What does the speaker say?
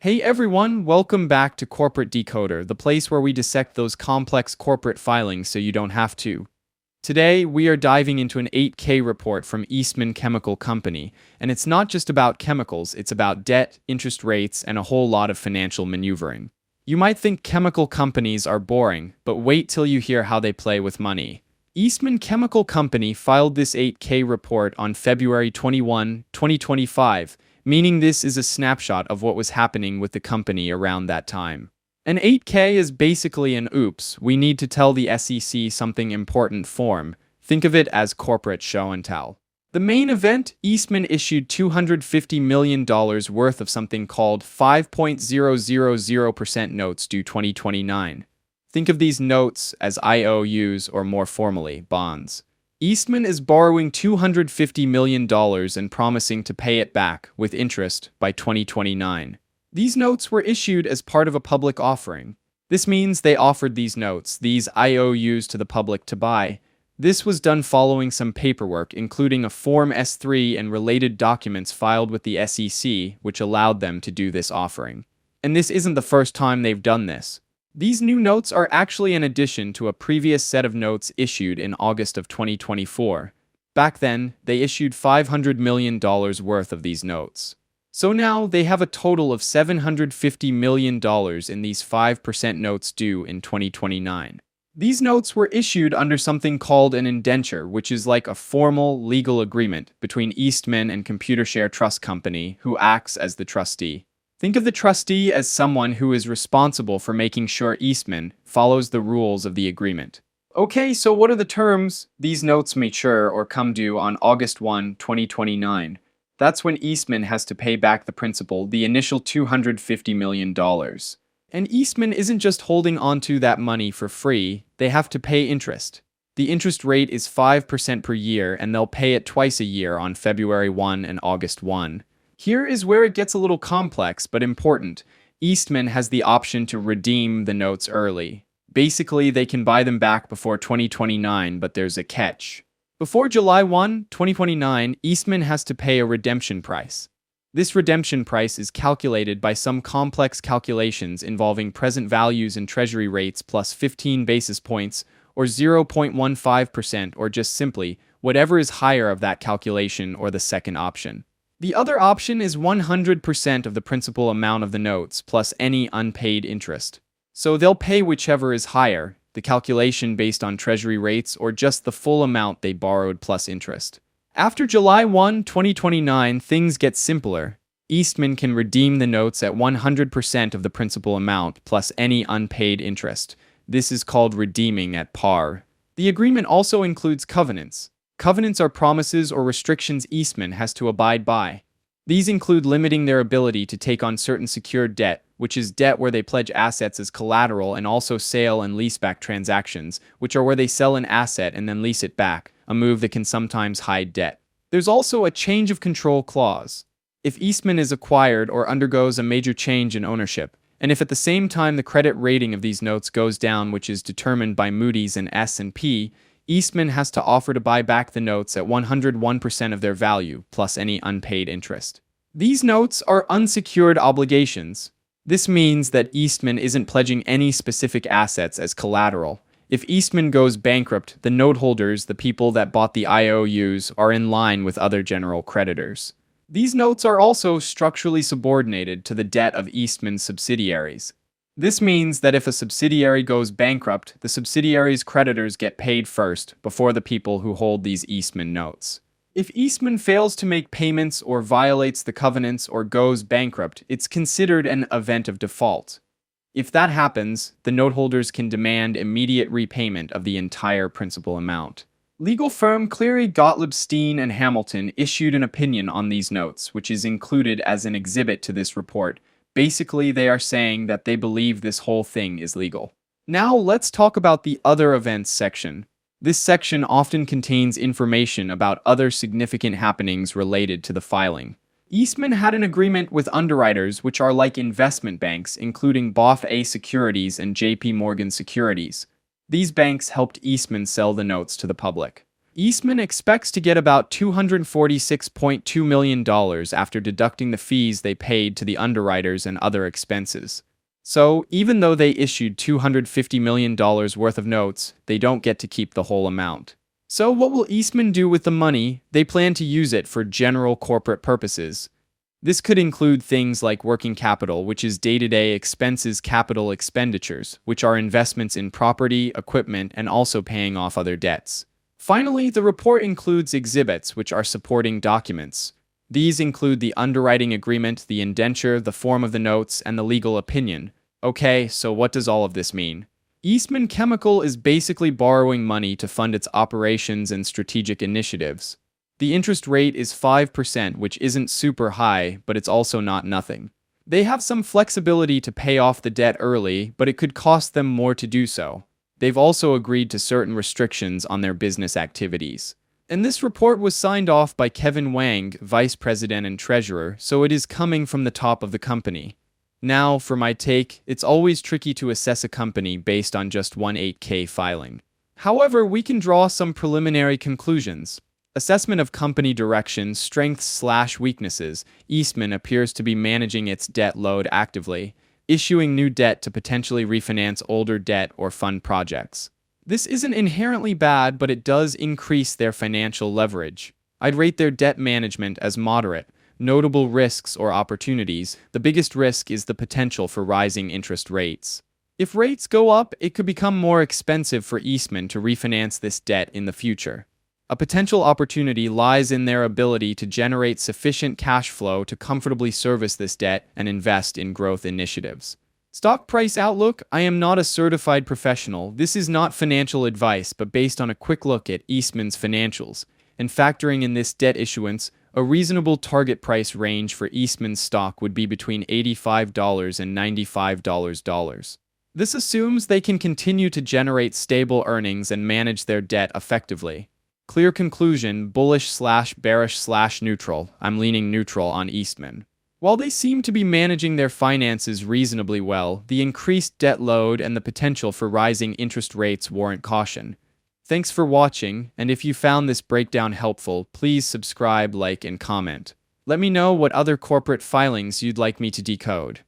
Hey everyone, welcome back to Corporate Decoder, the place where we dissect those complex corporate filings so you don't have to. Today, we are diving into an 8K report from Eastman Chemical Company, and it's not just about chemicals, it's about debt, interest rates, and a whole lot of financial maneuvering. You might think chemical companies are boring, but wait till you hear how they play with money. Eastman Chemical Company filed this 8K report on February 21, 2025, meaning this is a snapshot of what was happening with the company around that time. An 8K is basically an oops, we need to tell the SEC something important form. Think of it as corporate show and tell. The main event, Eastman issued $250 million worth of something called 5.000% notes due 2029. Think of these notes as IOUs or more formally, bonds. Eastman is borrowing $250 million and promising to pay it back, with interest, by 2029. These notes were issued as part of a public offering. This means they offered these notes, these IOUs, to the public to buy. This was done following some paperwork, including a Form S-3 and related documents filed with the SEC, which allowed them to do this offering. And this isn't the first time they've done this. These new notes are actually an addition to a previous set of notes issued in August of 2024. Back then, they issued $500 million worth of these notes. So now they have a total of $750 million in these 5% notes due in 2029. These notes were issued under something called an indenture, which is like a formal legal agreement between Eastman and Computershare Trust Company, who acts as the trustee. Think of the trustee as someone who is responsible for making sure Eastman follows the rules of the agreement. Okay, so what are the terms? These notes mature or come due on August 1, 2029. That's when Eastman has to pay back the principal, the initial $250 million. And Eastman isn't just holding onto that money for free, they have to pay interest. The interest rate is 5% per year, and they'll pay it twice a year on February 1 and August 1. Here is where it gets a little complex, but important. Eastman has the option to redeem the notes early. Basically, they can buy them back before 2029, but there's a catch. Before July 1, 2029, Eastman has to pay a redemption price. This redemption price is calculated by some complex calculations involving present values and treasury rates plus 15 basis points, or 0.15%, or just simply, whatever is higher of that calculation or the second option. The other option is 100% of the principal amount of the notes plus any unpaid interest. So they'll pay whichever is higher, the calculation based on treasury rates or just the full amount they borrowed plus interest. After July 1, 2029, things get simpler. Eastman can redeem the notes at 100% of the principal amount plus any unpaid interest. This is called redeeming at par. The agreement also includes covenants. Covenants are promises or restrictions Eastman has to abide by. These include limiting their ability to take on certain secured debt, which is debt where they pledge assets as collateral, and also sale and leaseback transactions, which are where they sell an asset and then lease it back, a move that can sometimes hide debt. There's also a change of control clause. If Eastman is acquired or undergoes a major change in ownership, and if at the same time the credit rating of these notes goes down, which is determined by Moody's and S&P, Eastman has to offer to buy back the notes at 101% of their value, plus any unpaid interest. These notes are unsecured obligations. This means that Eastman isn't pledging any specific assets as collateral. If Eastman goes bankrupt, the note holders, the people that bought the IOUs, are in line with other general creditors. These notes are also structurally subordinated to the debt of Eastman's subsidiaries. This means that if a subsidiary goes bankrupt, the subsidiary's creditors get paid first, before the people who hold these Eastman notes. If Eastman fails to make payments or violates the covenants or goes bankrupt, it's considered an event of default. If that happens, the noteholders can demand immediate repayment of the entire principal amount. Legal firm Cleary, Gottlieb, Steen, and Hamilton issued an opinion on these notes, which is included as an exhibit to this report. Basically, they are saying that they believe this whole thing is legal. Now let's talk about the other events section. This section often contains information about other significant happenings related to the filing. Eastman had an agreement with underwriters, which are like investment banks, including BofA Securities and JP Morgan Securities. These banks helped Eastman sell the notes to the public. Eastman expects to get about $246.2 million after deducting the fees they paid to the underwriters and other expenses. So, even though they issued $250 million worth of notes, they don't get to keep the whole amount. So, what will Eastman do with the money? They plan to use it for general corporate purposes. This could include things like working capital, which is day-to-day expenses, capital expenditures, which are investments in property, equipment, and also paying off other debts. Finally, the report includes exhibits, which are supporting documents. These include the underwriting agreement, the indenture, the form of the notes, and the legal opinion. Okay, so what does all of this mean? Eastman Chemical is basically borrowing money to fund its operations and strategic initiatives. The interest rate is 5%, which isn't super high, but it's also not nothing. They have some flexibility to pay off the debt early, but it could cost them more to do so. They've also agreed to certain restrictions on their business activities. And this report was signed off by Kevin Wang, Vice President and Treasurer, so it is coming from the top of the company. Now, for my take, it's always tricky to assess a company based on just one 8K filing. However, we can draw some preliminary conclusions. Assessment of company direction, strengths/weaknesses. Eastman appears to be managing its debt load actively, issuing new debt to potentially refinance older debt or fund projects. This isn't inherently bad, but it does increase their financial leverage. I'd rate their debt management as moderate. Notable risks or opportunities. The biggest risk is the potential for rising interest rates. If rates go up, it could become more expensive for Eastman to refinance this debt in the future. A potential opportunity lies in their ability to generate sufficient cash flow to comfortably service this debt and invest in growth initiatives. Stock price outlook. I am not a certified professional. This is not financial advice, but based on a quick look at Eastman's financials and factoring in this debt issuance, a reasonable target price range for Eastman's stock would be between $85 and $95. This assumes they can continue to generate stable earnings and manage their debt effectively. Clear conclusion, bullish/bearish/neutral. I'm leaning neutral on Eastman. While they seem to be managing their finances reasonably well, the increased debt load and the potential for rising interest rates warrant caution. Thanks for watching, and if you found this breakdown helpful, please subscribe, like, and comment. Let me know what other corporate filings you'd like me to decode.